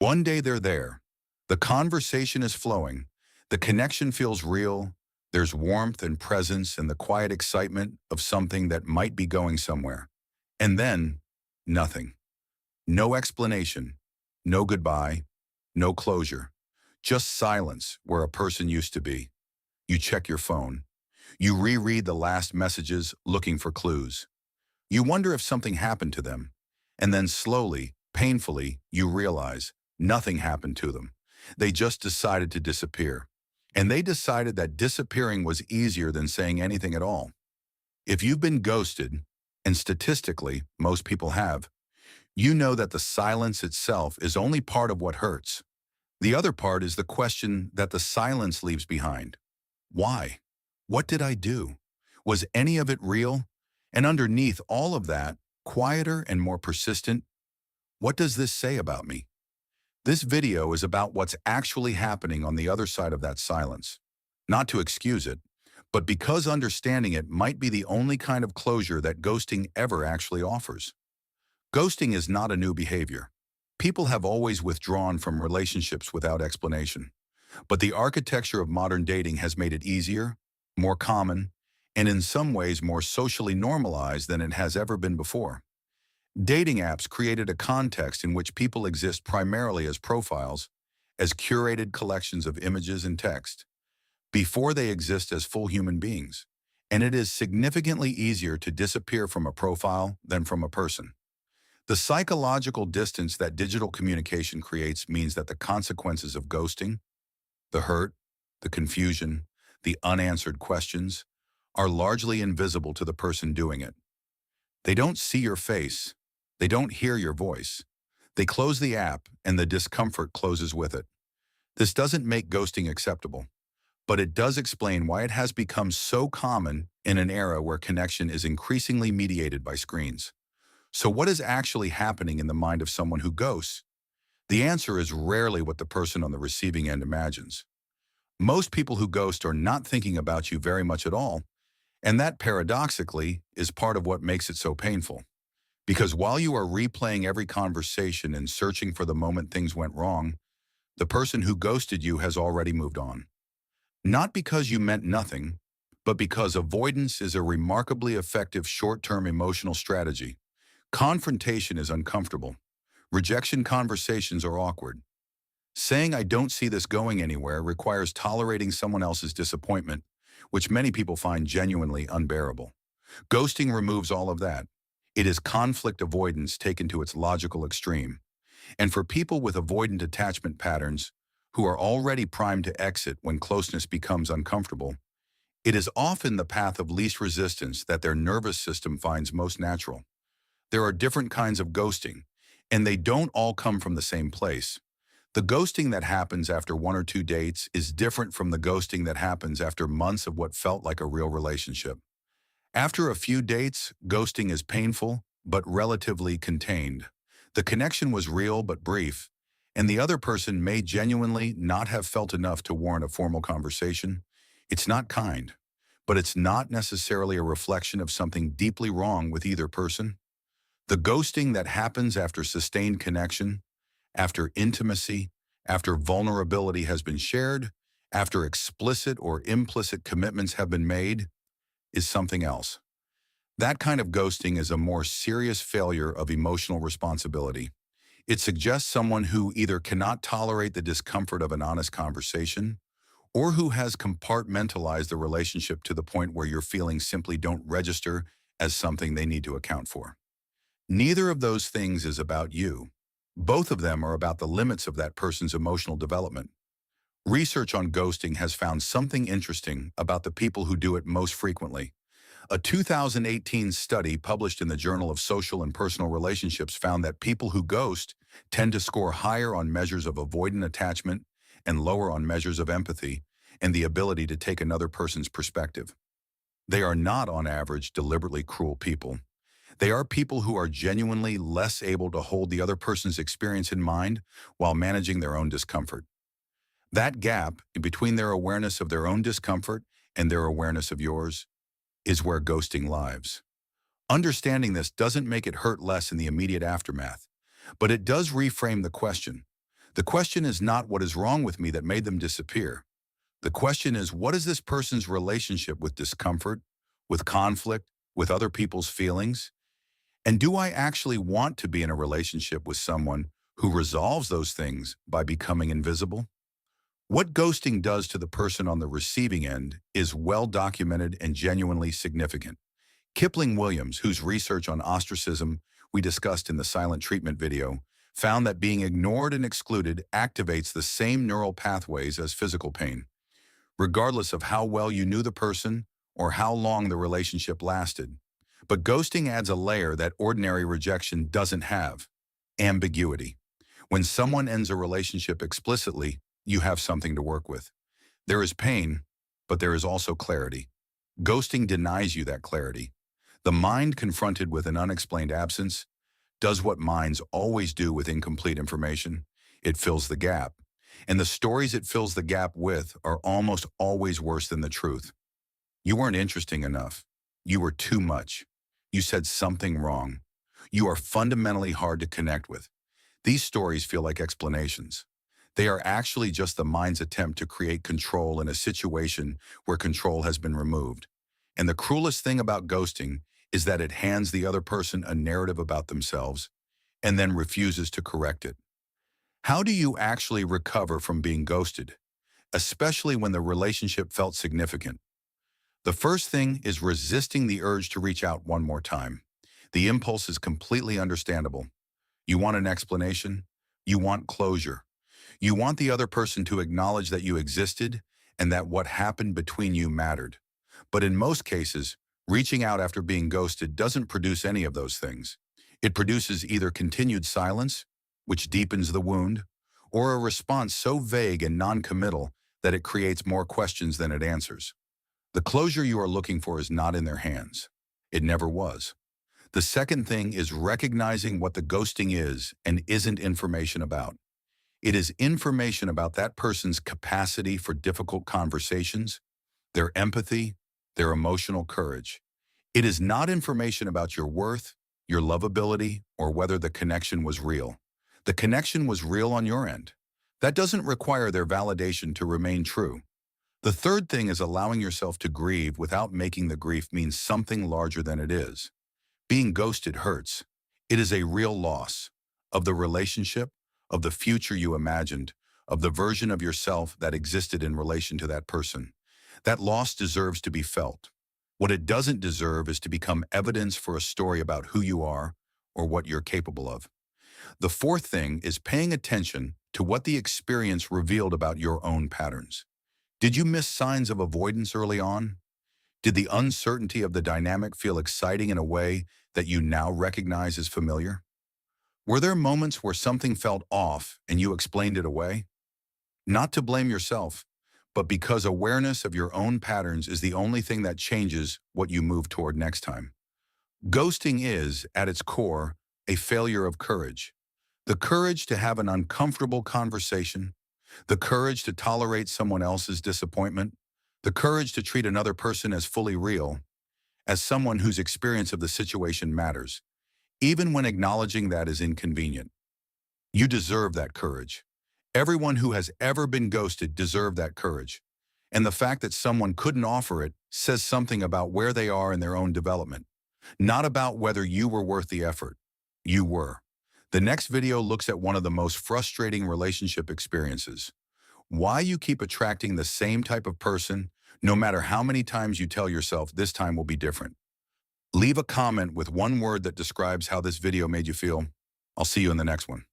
One day they're there. The conversation is flowing. The connection feels real. There's warmth and presence and the quiet excitement of something that might be going somewhere. And then, nothing. No explanation. No goodbye. No closure. Just silence where a person used to be. You check your phone. You reread the last messages looking for clues. You wonder if something happened to them. And then slowly, painfully, you realize nothing happened to them. They just decided to disappear. And they decided that disappearing was easier than saying anything at all. If you've been ghosted, and statistically, most people have, you know that the silence itself is only part of what hurts. The other part is the question that the silence leaves behind. Why? What did I do? Was any of it real? And underneath all of that, quieter and more persistent, what does this say about me? This video is about what's actually happening on the other side of that silence. Not to excuse it, but because understanding it might be the only kind of closure that ghosting ever actually offers. Ghosting is not a new behavior. People have always withdrawn from relationships without explanation. But the architecture of modern dating has made it easier, more common, and in some ways more socially normalized than it has ever been before. Dating apps created a context in which people exist primarily as profiles, as curated collections of images and text, before they exist as full human beings. And it is significantly easier to disappear from a profile than from a person. The psychological distance that digital communication creates means that the consequences of ghosting, the hurt, the confusion, the unanswered questions, are largely invisible to the person doing it. They don't see your face. They don't hear your voice. They close the app and the discomfort closes with it. This doesn't make ghosting acceptable, but it does explain why it has become so common in an era where connection is increasingly mediated by screens. So what is actually happening in the mind of someone who ghosts? The answer is rarely what the person on the receiving end imagines. Most people who ghost are not thinking about you very much at all, and that paradoxically is part of what makes it so painful. Because while you are replaying every conversation and searching for the moment things went wrong, the person who ghosted you has already moved on. Not because you meant nothing, but because avoidance is a remarkably effective short-term emotional strategy. Confrontation is uncomfortable. Rejection conversations are awkward. Saying I don't see this going anywhere requires tolerating someone else's disappointment, which many people find genuinely unbearable. Ghosting removes all of that. It is conflict avoidance taken to its logical extreme. And for people with avoidant attachment patterns, who are already primed to exit when closeness becomes uncomfortable, it is often the path of least resistance that their nervous system finds most natural. There are different kinds of ghosting, and they don't all come from the same place. The ghosting that happens after 1 or 2 dates is different from the ghosting that happens after months of what felt like a real relationship. After a few dates, ghosting is painful, but relatively contained. The connection was real but brief, and the other person may genuinely not have felt enough to warrant a formal conversation. It's not kind, but it's not necessarily a reflection of something deeply wrong with either person. The ghosting that happens after sustained connection, after intimacy, after vulnerability has been shared, after explicit or implicit commitments have been made, is something else. That kind of ghosting is a more serious failure of emotional responsibility. It suggests someone who either cannot tolerate the discomfort of an honest conversation, or who has compartmentalized the relationship to the point where your feelings simply don't register as something they need to account for. Neither of those things is about you. Both of them are about the limits of that person's emotional development. Research on ghosting has found something interesting about the people who do it most frequently. A 2018 study published in the Journal of Social and Personal Relationships found that people who ghost tend to score higher on measures of avoidant attachment and lower on measures of empathy and the ability to take another person's perspective. They are not, on average, deliberately cruel people. They are people who are genuinely less able to hold the other person's experience in mind while managing their own discomfort. That gap between their awareness of their own discomfort and their awareness of yours is where ghosting lives. Understanding this doesn't make it hurt less in the immediate aftermath, but it does reframe the question. The question is not what is wrong with me that made them disappear. The question is, what is this person's relationship with discomfort, with conflict, with other people's feelings? And do I actually want to be in a relationship with someone who resolves those things by becoming invisible? What ghosting does to the person on the receiving end is well documented and genuinely significant. Kipling Williams, whose research on ostracism we discussed in the silent treatment video, found that being ignored and excluded activates the same neural pathways as physical pain, regardless of how well you knew the person or how long the relationship lasted. But ghosting adds a layer that ordinary rejection doesn't have: ambiguity. When someone ends a relationship explicitly, you have something to work with. There is pain, but there is also clarity. Ghosting denies you that clarity. The mind, confronted with an unexplained absence, does what minds always do with incomplete information. It fills the gap. And the stories it fills the gap with are almost always worse than the truth. You weren't interesting enough. You were too much. You said something wrong. You are fundamentally hard to connect with. These stories feel like explanations. They are actually just the mind's attempt to create control in a situation where control has been removed. And the cruelest thing about ghosting is that it hands the other person a narrative about themselves and then refuses to correct it. How do you actually recover from being ghosted, especially when the relationship felt significant? The first thing is resisting the urge to reach out one more time. The impulse is completely understandable. You want an explanation. You want closure. You want the other person to acknowledge that you existed and that what happened between you mattered. But in most cases, reaching out after being ghosted doesn't produce any of those things. It produces either continued silence, which deepens the wound, or a response so vague and non-committal that it creates more questions than it answers. The closure you are looking for is not in their hands. It never was. The second thing is recognizing what the ghosting is and isn't information about. It is information about that person's capacity for difficult conversations, their empathy, their emotional courage. It is not information about your worth, your lovability, or whether the connection was real. The connection was real on your end. That doesn't require their validation to remain true. The third thing is allowing yourself to grieve without making the grief mean something larger than it is. Being ghosted hurts. It is a real loss of the relationship, of the future you imagined, of the version of yourself that existed in relation to that person. That loss deserves to be felt. What it doesn't deserve is to become evidence for a story about who you are or what you're capable of. The fourth thing is paying attention to what the experience revealed about your own patterns. Did you miss signs of avoidance early on? Did the uncertainty of the dynamic feel exciting in a way that you now recognize as familiar? Were there moments where something felt off and you explained it away? Not to blame yourself, but because awareness of your own patterns is the only thing that changes what you move toward next time. Ghosting is, at its core, a failure of courage. The courage to have an uncomfortable conversation, the courage to tolerate someone else's disappointment, the courage to treat another person as fully real, as someone whose experience of the situation matters, even when acknowledging that is inconvenient. You deserve that courage. Everyone who has ever been ghosted deserved that courage. And the fact that someone couldn't offer it says something about where they are in their own development, not about whether you were worth the effort. You were. The next video looks at one of the most frustrating relationship experiences: why you keep attracting the same type of person, no matter how many times you tell yourself this time will be different. Leave a comment with one word that describes how this video made you feel. I'll see you in the next one.